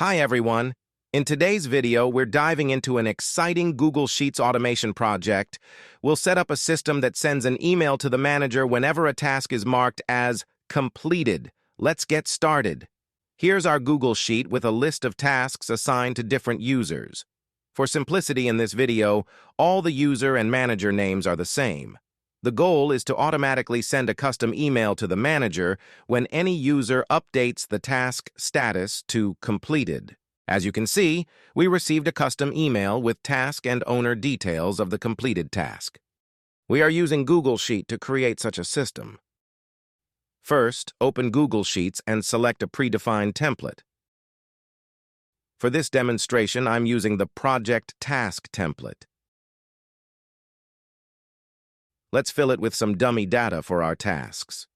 Hi everyone. In today's video, we're diving into an exciting Google Sheets automation project. We'll set up a system that sends an email to the manager whenever a task is marked as completed. Let's get started. Here's our Google Sheet with a list of tasks assigned to different users. For simplicity in this video, all the user and manager names are the same. The goal is to automatically send a custom email to the manager when any user updates the task status to completed. As you can see, we received a custom email with task and owner details of the completed task. We are using Google Sheet to create such a system. First, open Google Sheets and select a predefined template. For this demonstration, I'm using the Project Task template. Let's fill it with some dummy data for our tasks.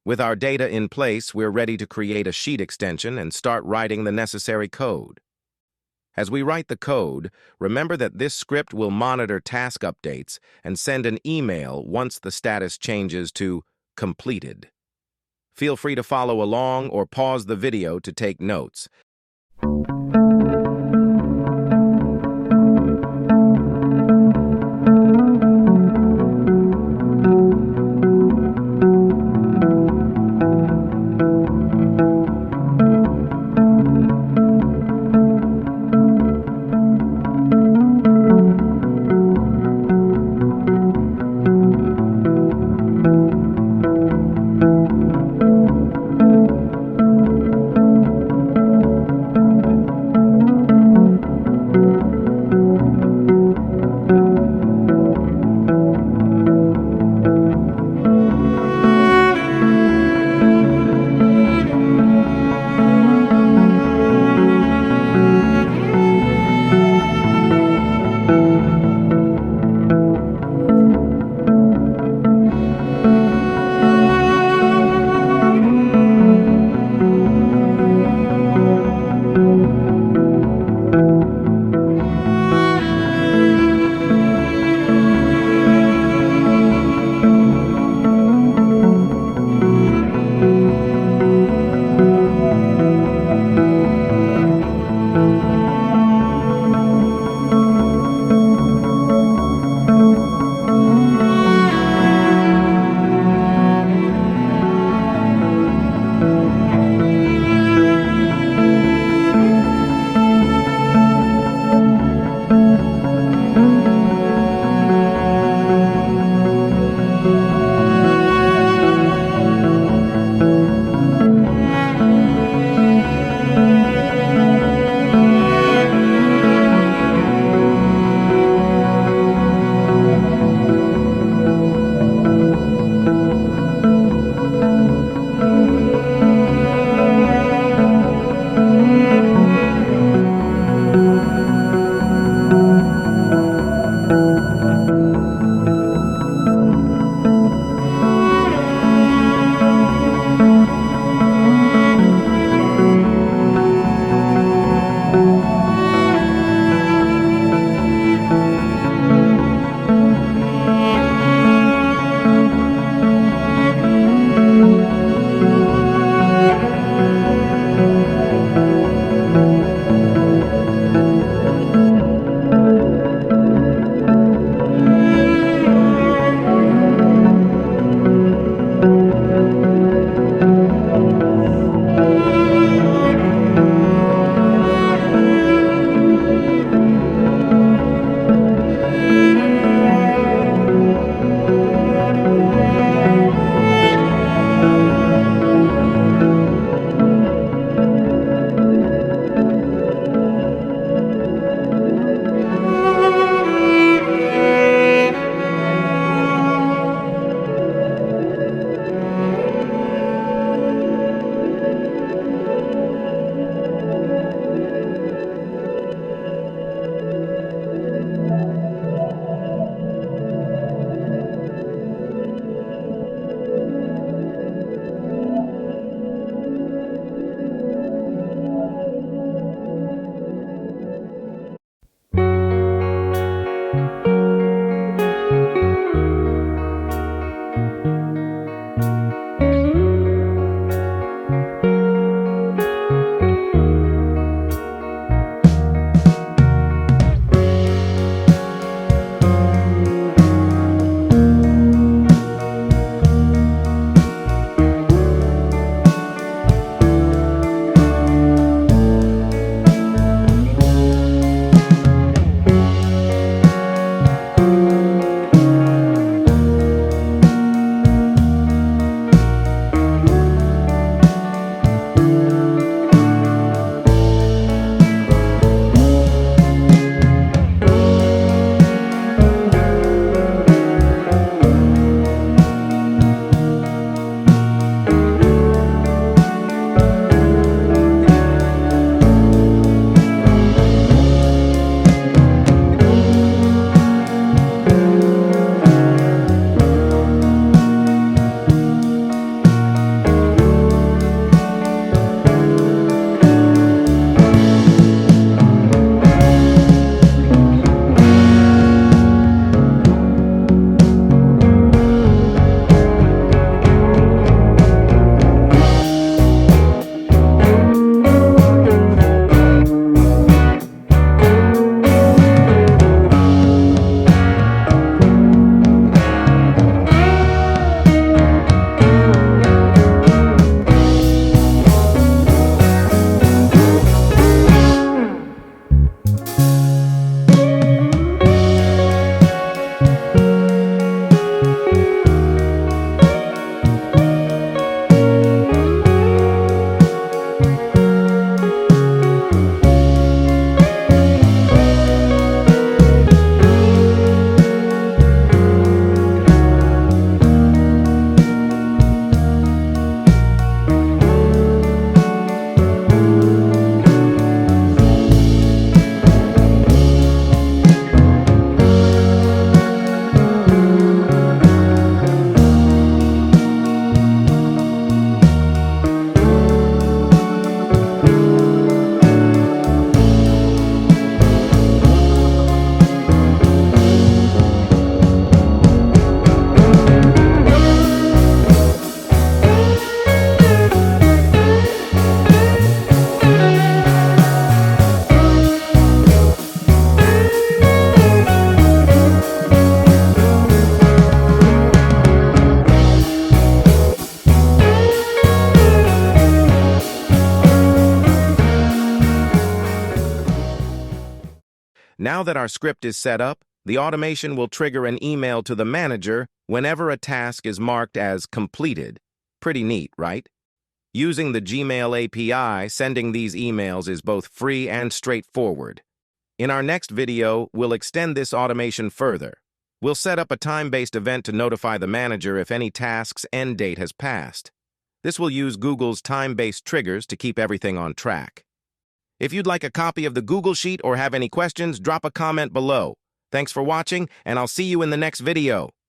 With our data in place, we're ready to create a sheet extension and start writing the necessary code. As we write the code, remember that this script will monitor task updates and send an email once the status changes to completed. Feel free to follow along or pause the video to take notes. Now that our script is set up, the automation will trigger an email to the manager whenever a task is marked as completed. Pretty neat, right? Using the Gmail API, sending these emails is both free and straightforward. In our next video, we'll extend this automation further. We'll set up a time-based event to notify the manager if any task's end date has passed. This will use Google's time-based triggers to keep everything on track. If you'd like a copy of the Google Sheet or have any questions, drop a comment below. Thanks for watching, and I'll see you in the next video.